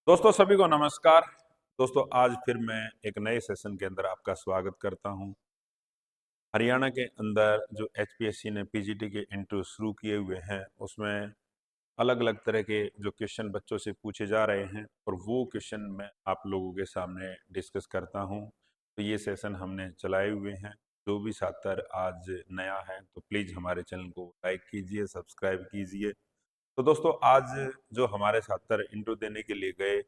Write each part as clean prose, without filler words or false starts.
दोस्तों सभी को नमस्कार। दोस्तों आज फिर मैं एक नए सेशन के अंदर आपका स्वागत करता हूं। हरियाणा के अंदर जो एचपीएससी ने पीजीटी के इंटरव्यू शुरू किए हुए हैं उसमें अलग अलग तरह के जो क्वेश्चन बच्चों से पूछे जा रहे हैं और वो क्वेश्चन मैं आप लोगों के सामने डिस्कस करता हूं। तो ये सेशन हमने चलाए हुए हैं। जो भी छात्र आज नया है तो प्लीज़ हमारे चैनल को लाइक कीजिए, सब्सक्राइब कीजिए। तो दोस्तों आज जो हमारे छात्र इंटरव्यू देने के लिए गए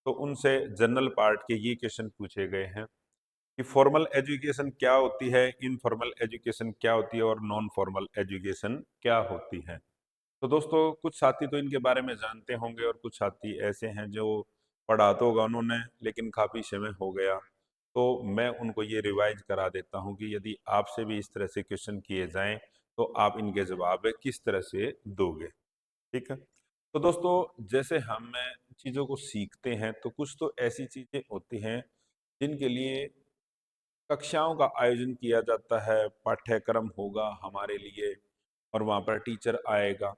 तो उनसे जनरल पार्ट के ये क्वेश्चन पूछे गए हैं कि फॉर्मल एजुकेशन क्या होती है, इनफॉर्मल एजुकेशन क्या होती है और नॉन फॉर्मल एजुकेशन क्या होती है। तो दोस्तों कुछ साथी तो इनके बारे में जानते होंगे और कुछ साथी ऐसे हैं जो पढ़ा तो होगा उन्होंने लेकिन काफ़ी समय हो गया। तो मैं उनको ये रिवाइज करा देता हूँ कि यदि आपसे भी इस तरह से क्वेश्चन किए जाएं तो आप इनके जवाब किस तरह से दोगे। ठीक है। तो दोस्तों जैसे हम चीज़ों को सीखते हैं तो कुछ तो ऐसी चीज़ें होती हैं जिनके लिए कक्षाओं का आयोजन किया जाता है, पाठ्यक्रम होगा हमारे लिए और वहाँ पर टीचर आएगा।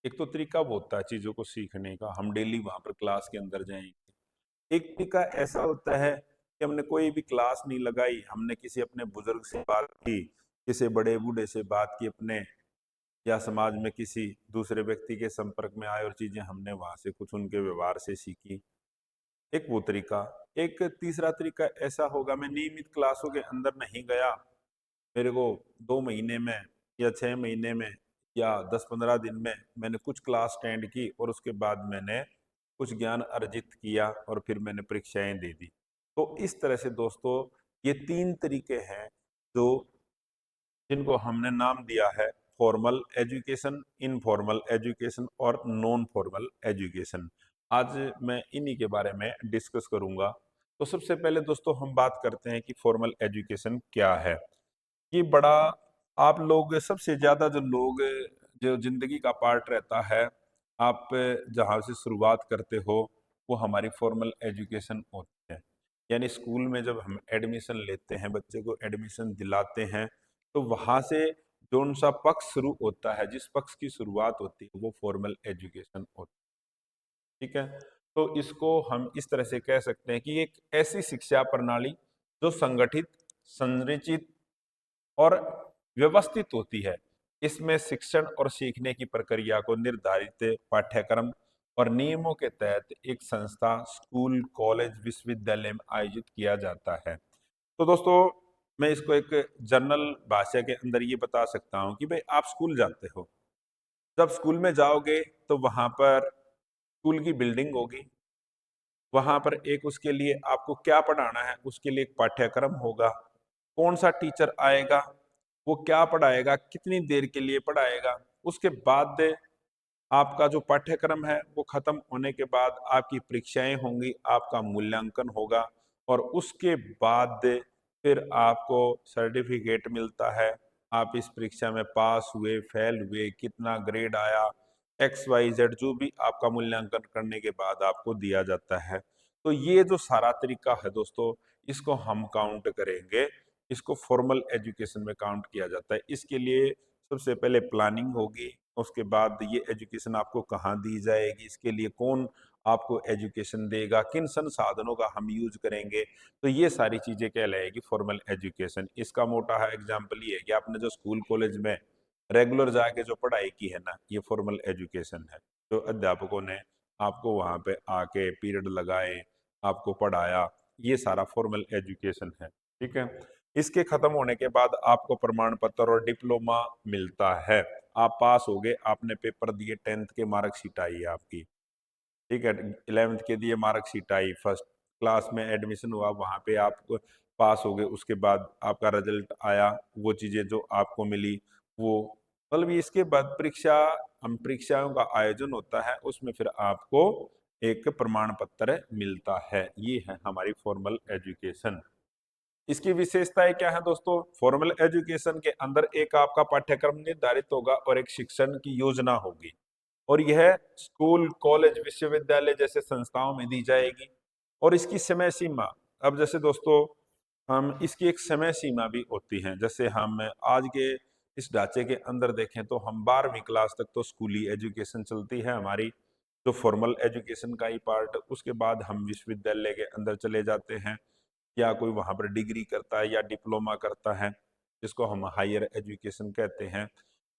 एक तो तरीका वो होता है चीज़ों को सीखने का, हम डेली वहाँ पर क्लास के अंदर जाएंगे। एक तरीका ऐसा होता है कि हमने कोई भी क्लास नहीं लगाई, हमने किसी अपने बुजुर्ग से बात की, किसी बड़े बूढ़े से बात की अपने, या समाज में किसी दूसरे व्यक्ति के संपर्क में आए और चीजें हमने वहां से कुछ उनके व्यवहार से सीखी। एक वो तरीका। एक तीसरा तरीका ऐसा होगा, मैं नियमित क्लासों के अंदर नहीं गया, मेरे को 2 महीने में या 6 महीने में या 10-15 दिन में मैंने कुछ क्लास अटेंड की और उसके बाद मैंने कुछ ज्ञान अर्जित किया और फिर मैंने परीक्षाएं दे दी। तो इस तरह से दोस्तों ये 3 तरीके हैं जो जिनको हमने नाम दिया है फॉर्मल एजुकेशन, इनफॉर्मल एजुकेशन और नॉन फॉर्मल एजुकेशन। आज मैं इन्हीं के बारे में डिस्कस करूंगा। तो सबसे पहले दोस्तों हम बात करते हैं कि फॉर्मल एजुकेशन क्या है। ये बड़ा, आप लोग सबसे ज्यादा जो लोग जो जिंदगी का पार्ट रहता है, आप जहाँ से शुरुआत करते हो वो हमारी फॉर्मल एजुकेशन होती है। यानी स्कूल में जब हम एडमिशन लेते हैं, बच्चे को एडमिशन दिलाते हैं, तो वहां से जो सा पक्ष शुरू होता है, जिस पक्ष की शुरुआत होती है वो फॉर्मल एजुकेशन होती है। ठीक है। तो इसको हम इस तरह से कह सकते हैं कि एक ऐसी शिक्षा प्रणाली जो संगठित, संरचित और व्यवस्थित होती है। इसमें शिक्षण और सीखने की प्रक्रिया को निर्धारित पाठ्यक्रम और नियमों के तहत एक संस्था, स्कूल, कॉलेज, विश्वविद्यालय में आयोजित किया जाता है। तो दोस्तों मैं इसको एक जनरल भाषा के अंदर ये बता सकता हूँ कि भाई आप स्कूल जाते हो, जब स्कूल में जाओगे तो वहां पर स्कूल की बिल्डिंग होगी, वहां पर एक उसके लिए आपको क्या पढ़ाना है उसके लिए एक पाठ्यक्रम होगा, कौन सा टीचर आएगा, वो क्या पढ़ाएगा, कितनी देर के लिए पढ़ाएगा। उसके बाद आपका जो पाठ्यक्रम है वो खत्म होने के बाद आपकी परीक्षाएं होंगी, आपका मूल्यांकन होगा और उसके बाद फिर आपको सर्टिफिकेट मिलता है। आप इस परीक्षा में पास हुए, फेल हुए, कितना ग्रेड आया, एक्स वाई जेड जो भी आपका मूल्यांकन करने के बाद आपको दिया जाता है। तो ये जो सारा तरीका है दोस्तों, इसको हम काउंट करेंगे, इसको फॉर्मल एजुकेशन में काउंट किया जाता है। इसके लिए सबसे पहले प्लानिंग होगी, उसके बाद ये एजुकेशन आपको कहाँ दी जाएगी, इसके लिए कौन आपको एजुकेशन देगा, किन संसाधनों का हम यूज करेंगे। तो ये सारी चीजें कहलाएगी फॉर्मल एजुकेशन। इसका मोटा है एग्जाम्पल ये है कि आपने जो स्कूल कॉलेज में रेगुलर जाके जो पढ़ाई की है ना, ये फॉर्मल एजुकेशन है। जो अध्यापकों ने आपको वहाँ पे आके पीरियड लगाए, आपको पढ़ाया, ये सारा फॉर्मल एजुकेशन है। ठीक है। इसके खत्म होने के बाद आपको प्रमाण पत्र और डिप्लोमा मिलता है। आप पास हो गए, आपने पेपर दिए, 10th के मार्कशीट आई है आपकी। ठीक है। 11th के दिए, मार्कशीट आई, फर्स्ट क्लास में एडमिशन हुआ, वहां पे आप पास हो गए। उसके बाद आपका रिजल्ट आया, वो चीजें जो आपको मिली वो, मतलब इसके बाद परीक्षा, हम परीक्षाओं का आयोजन होता है, उसमें फिर आपको एक प्रमाण पत्र मिलता है। ये है हमारी फॉर्मल एजुकेशन। इसकी विशेषताएं क्या है दोस्तों? फॉर्मल एजुकेशन के अंदर एक आपका पाठ्यक्रम निर्धारित होगा और एक शिक्षण की योजना होगी और यह स्कूल, कॉलेज, विश्वविद्यालय जैसे संस्थाओं में दी जाएगी। और इसकी समय सीमा, अब जैसे दोस्तों हम इसकी एक समय सीमा भी होती है। जैसे हम आज के इस ढांचे के अंदर देखें तो हम 12वीं क्लास तक तो स्कूली एजुकेशन चलती है हमारी। जो फॉर्मल एजुकेशन का ही पार्ट, उसके बाद हम विश्वविद्यालय के अंदर चले जाते हैं, या कोई वहाँ पर डिग्री करता है या डिप्लोमा करता है, जिसको हम हायर एजुकेशन कहते हैं।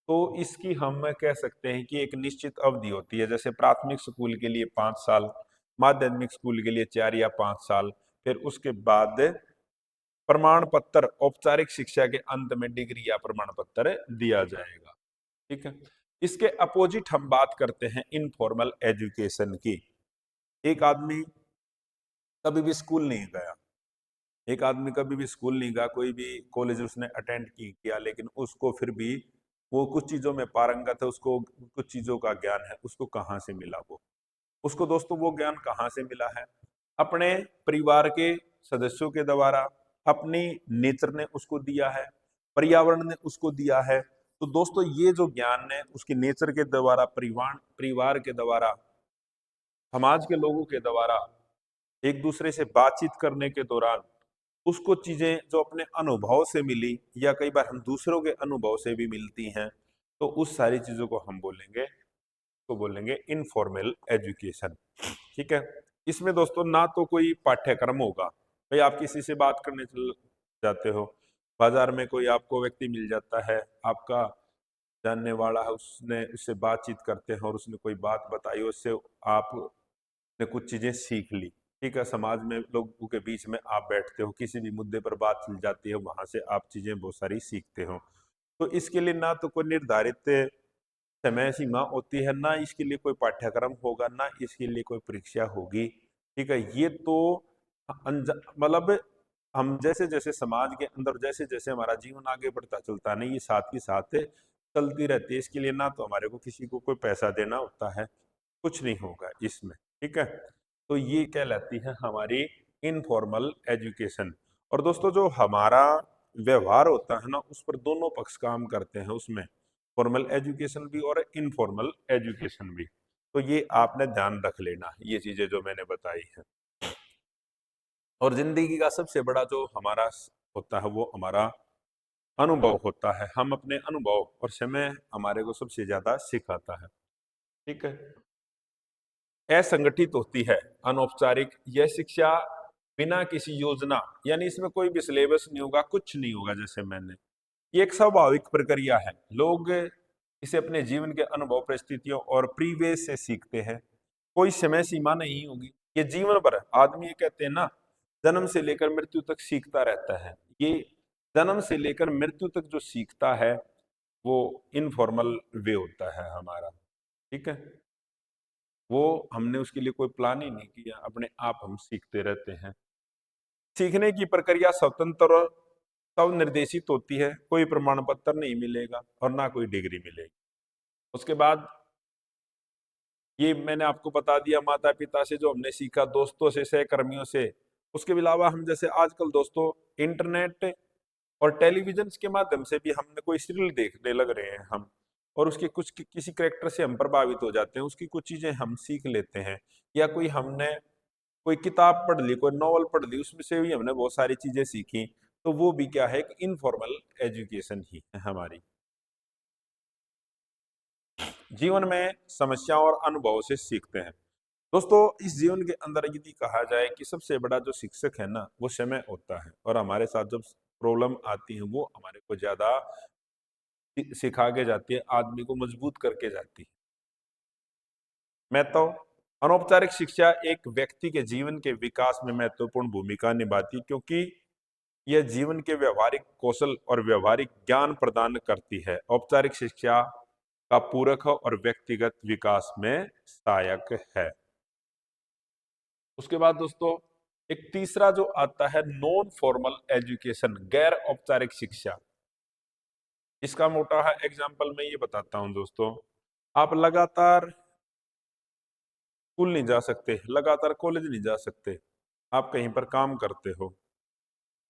तो इसकी हम कह सकते हैं कि एक निश्चित अवधि होती है, जैसे प्राथमिक स्कूल के लिए 5 साल, माध्यमिक स्कूल के लिए 4 या 5 साल, फिर उसके बाद प्रमाण पत्र, औपचारिक शिक्षा के अंत में डिग्री या प्रमाण पत्र दिया जाएगा। ठीक है। इसके अपोजिट हम बात करते हैं इनफॉर्मल एजुकेशन की। एक आदमी कभी भी स्कूल नहीं गया, एक आदमी कभी भी स्कूल नहीं गया, कोई भी कॉलेज उसने अटेंड किया, लेकिन उसको फिर भी वो कुछ चीजों में पारंगत है, उसको कुछ चीजों का ज्ञान है, उसको कहाँ से मिला वो? उसको दोस्तों वो ज्ञान कहाँ से मिला है? अपने परिवार के सदस्यों के द्वारा, अपनी नेचर ने उसको दिया है, पर्यावरण ने उसको दिया है। तो दोस्तों ये जो ज्ञान है उसकी नेचर के द्वारा, परिवार के द्वारा, समाज के लोगों के द्वारा, एक दूसरे से बातचीत करने के दौरान उसको चीजें जो अपने अनुभव से मिली, या कई बार हम दूसरों के अनुभव से भी मिलती हैं, तो उस सारी चीजों को हम बोलेंगे इनफॉर्मल एजुकेशन। ठीक है। इसमें दोस्तों ना तो कोई पाठ्यक्रम होगा, भाई आप किसी से बात करने चल जाते हो, बाजार में कोई आपको व्यक्ति मिल जाता है, आपका जानने वाला है, उसने उससे बातचीत करते हैं और उसने कोई बात बताई, उससे आपने कुछ चीजें सीख ली। ठीक है। समाज में लोगों के बीच में आप बैठते हो, किसी भी मुद्दे पर बात चल जाती है, वहां से आप चीजें बहुत सारी सीखते हो। तो इसके लिए ना तो कोई निर्धारित समय सीमा होती है, ना इसके लिए कोई पाठ्यक्रम होगा, ना इसके लिए कोई परीक्षा होगी। ठीक है। ये तो मतलब हम जैसे जैसे समाज के अंदर, जैसे जैसे हमारा जीवन आगे बढ़ता चलता है ना, ये साथ ही साथ चलती रहती है। इसके लिए ना तो हमारे को किसी को कोई पैसा देना होता है, कुछ नहीं होगा इसमें। ठीक है। तो ये कहलाती है हमारी इनफॉर्मल एजुकेशन। और दोस्तों जो हमारा व्यवहार होता है ना, उस पर दोनों पक्ष काम करते हैं उसमें, फॉर्मल एजुकेशन भी और इनफॉर्मल एजुकेशन भी। तो ये आपने ध्यान रख लेना, ये चीजें जो मैंने बताई हैं। और जिंदगी का सबसे बड़ा जो हमारा होता है वो हमारा अनुभव होता है। हम अपने अनुभव और समय हमारे को सबसे ज्यादा सिखाता है। ठीक है। असंगठित होती है, अनौपचारिक यह शिक्षा, बिना किसी योजना, यानी इसमें कोई भी सिलेबस नहीं होगा, कुछ नहीं होगा, जैसे मैंने, ये एक स्वाभाविक प्रक्रिया है। लोग इसे अपने जीवन के अनुभव, परिस्थितियों और परिवेश से सीखते हैं। कोई समय सीमा नहीं होगी, ये जीवन भर। आदमी ये कहते हैं ना, जन्म से लेकर मृत्यु तक सीखता रहता है। ये जन्म से लेकर मृत्यु तक जो सीखता है वो इनफॉर्मल वे होता है हमारा। ठीक है। वो हमने उसके लिए कोई प्लान ही नहीं किया, अपने आप हम सीखते रहते हैं। सीखने की प्रक्रिया स्वतंत्र और तब निर्देशित होती है, कोई प्रमाण पत्र नहीं मिलेगा और ना कोई डिग्री मिलेगी। उसके बाद ये मैंने आपको बता दिया, माता पिता से जो हमने सीखा, दोस्तों से, सहकर्मियों से। उसके अलावा हम जैसे आजकल दोस्तों इंटरनेट और टेलीविजन के माध्यम से भी हमने कोई सीरियल देखने लग रहे हैं हम, और उसके कुछ किसी करेक्टर से हम प्रभावित हो जाते हैं, उसकी कुछ चीजें हम सीख लेते हैं। या कोई हमने कोई किताब पढ़ ली, कोई नॉवल पढ़ ली, उसमें से भी हमने बहुत सारी चीजें सीखी। तो वो भी क्या है, एक इनफॉर्मल एजुकेशन ही है हमारी। जीवन में समस्याओं और अनुभव से सीखते हैं। दोस्तों इस जीवन के अंदर यदि कहा जाए कि सबसे बड़ा जो शिक्षक है ना, वो समय होता है। और हमारे साथ जब प्रॉब्लम आती है, वो हमारे को ज्यादा सिखा के जाती है, आदमी को मजबूत करके जाती है। मैं तो अनौपचारिक शिक्षा एक व्यक्ति के जीवन के विकास में महत्वपूर्ण भूमिका निभाती है, क्योंकि यह जीवन के व्यवहारिक कौशल और व्यवहारिक ज्ञान प्रदान करती है। औपचारिक शिक्षा का पूरक है और व्यक्तिगत विकास में सहायक है। उसके बाद दोस्तों एक तीसरा जो आता है, नॉन फॉर्मल एजुकेशन, गैर औपचारिक शिक्षा। इसका मोटा है एग्जाम्पल मैं ये बताता हूं दोस्तों। आप लगातार स्कूल नहीं जा सकते, लगातार कॉलेज नहीं जा सकते, आप कहीं पर काम करते हो,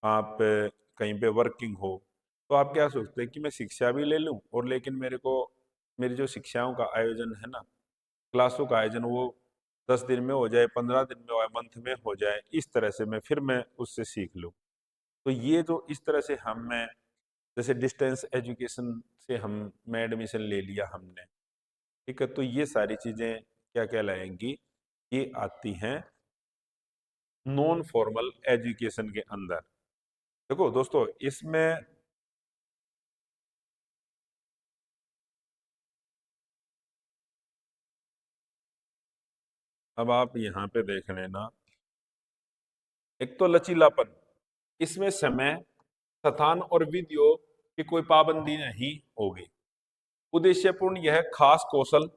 आप कहीं पे वर्किंग हो, तो आप क्या सोचते हैं कि मैं शिक्षा भी ले लूं, और लेकिन मेरे को मेरी जो शिक्षाओं का आयोजन है ना, क्लासों का आयोजन, वो 10 दिन में हो जाए, 15 दिन में हो जाए, मंथ में हो जाए, इस तरह से मैं उससे सीख लूं। तो ये जो इस तरह से मैं जैसे डिस्टेंस एजुकेशन से मैं एडमिशन ले लिया हमने। ठीक है। तो ये सारी चीजें क्या कहलाएंगी? ये आती हैं नॉन फॉर्मल एजुकेशन के अंदर। देखो दोस्तों, इसमें अब आप यहाँ पे देख लेना, एक तो लचीलापन, इसमें समय, स्थान और विधियों की कोई पाबंदी नहीं होगी। उद्देश्यपूर्ण, यह खास कौशल,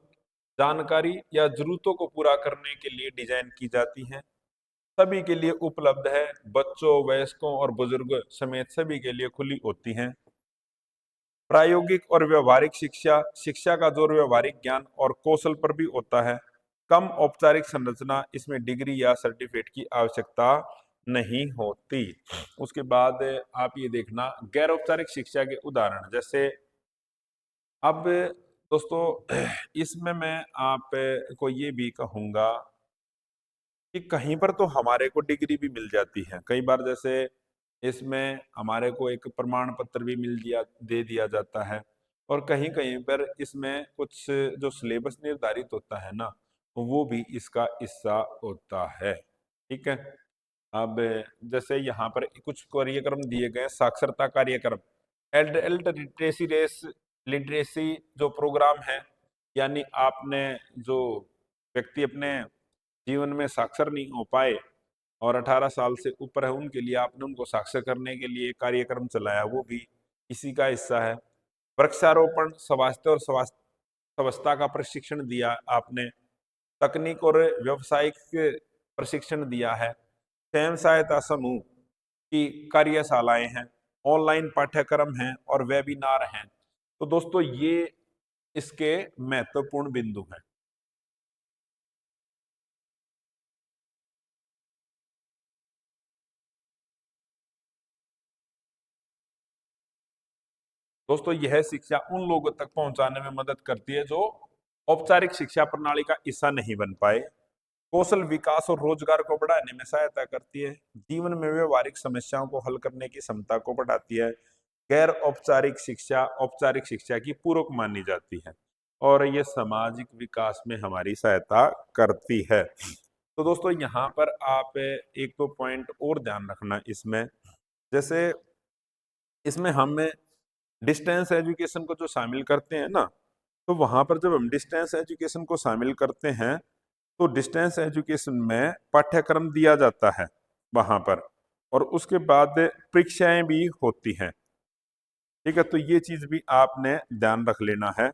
जानकारी या जरूरतों को पूरा करने के लिए डिजाइन की जाती हैं। सभी के लिए उपलब्ध है, बच्चों, वयस्कों और बुजुर्ग समेत सभी के लिए खुली होती हैं। प्रायोगिक और व्यवहारिक शिक्षा, शिक्षा का जोर व्यवहारिक ज्ञान और कौशल पर भी होता है। कम औपचारिक संरचना, इसमें डिग्री या सर्टिफिकेट की आवश्यकता नहीं होती। उसके बाद आप ये देखना, गैर औपचारिक शिक्षा के उदाहरण, जैसे अब दोस्तों इसमें मैं आप को ये भी कहूंगा कि कहीं पर तो हमारे को डिग्री भी मिल जाती है कई बार, जैसे इसमें हमारे को एक प्रमाण पत्र भी दे दिया जाता है। और कहीं कहीं पर इसमें कुछ जो सिलेबस निर्धारित होता है ना, वो भी इसका हिस्सा होता है। ठीक है। अब जैसे यहाँ पर कुछ कार्यक्रम दिए गए, साक्षरता कार्यक्रम, एडल्ट लिटरेसी रेस, लिटरेसी जो प्रोग्राम है, यानी आपने जो व्यक्ति अपने जीवन में साक्षर नहीं हो पाए और 18 साल से ऊपर है, उनके लिए आपने उनको साक्षर करने के लिए कार्यक्रम चलाया, वो भी इसी का हिस्सा है। वृक्षारोपण, स्वास्थ्य और स्वच्छता का प्रशिक्षण दिया आपने। तकनीक और व्यवसायिक प्रशिक्षण दिया है। स्वयं सहायता समूह की कार्यशालाएं हैं, ऑनलाइन पाठ्यक्रम हैं और वेबिनार हैं। तो दोस्तों ये इसके महत्वपूर्ण बिंदु हैं। दोस्तों यह शिक्षा उन लोगों तक पहुंचाने में मदद करती है जो औपचारिक शिक्षा प्रणाली का हिस्सा नहीं बन पाए। कौशल विकास और रोजगार को बढ़ाने में सहायता करती है। जीवन में व्यवहारिक समस्याओं को हल करने की क्षमता को बढ़ाती है। गैर औपचारिक शिक्षा औपचारिक शिक्षा की पूरक मानी जाती है और ये सामाजिक विकास में हमारी सहायता करती है। तो दोस्तों यहाँ पर आप एक दो पॉइंट और ध्यान रखना इसमें, जैसे इसमें हम डिस्टेंस एजुकेशन को जो शामिल करते हैं ना, तो वहां पर जब हम डिस्टेंस एजुकेशन को शामिल करते हैं तो डिस्टेंस एजुकेशन में पाठ्यक्रम दिया जाता है वहां पर, और उसके बाद परीक्षाएं भी होती हैं। ठीक है, तो ये चीज भी आपने ध्यान रख लेना है।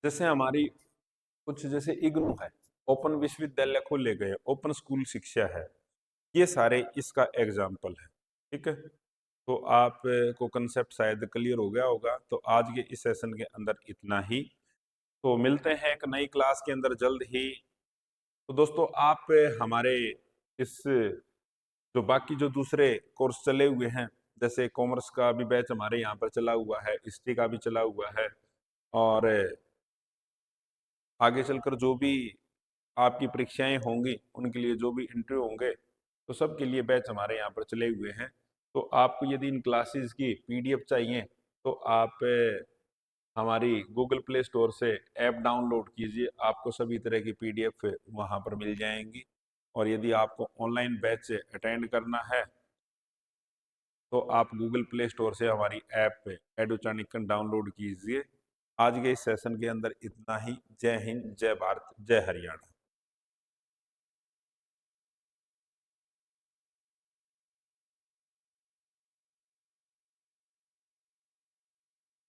जैसे हमारी कुछ जैसे इग्नू है, ओपन विश्वविद्यालय खोले गए, ओपन स्कूल शिक्षा है, ये सारे इसका एग्जाम्पल है। ठीक है, तो आप को कंसेप्ट शायद क्लियर हो गया होगा। तो आज के इस सेशन के अंदर इतना ही। तो मिलते हैं एक नई क्लास के अंदर जल्द ही। तो दोस्तों आप हमारे इस जो बाकी जो दूसरे कोर्स चले हुए हैं, जैसे कॉमर्स का भी बैच हमारे यहाँ पर चला हुआ है, हिस्ट्री का भी चला हुआ है, और आगे चलकर जो भी आपकी परीक्षाएं होंगी उनके लिए जो भी इंटरव्यू होंगे, तो सबके लिए बैच हमारे यहाँ पर चले हुए हैं। तो आपको यदि इन क्लासेस की पीडीएफ चाहिए तो आप हमारी गूगल प्ले स्टोर से ऐप डाउनलोड कीजिए, आपको सभी तरह की पीडीएफ वहाँ पर मिल जाएंगी। और यदि आपको ऑनलाइन बैच अटेंड करना है तो आप गूगल प्ले स्टोर से हमारी ऐप एडू चाणक्य डाउनलोड कीजिए। आज के इस सेशन के अंदर इतना ही। जय हिंद, जय भारत, जय हरियाणा।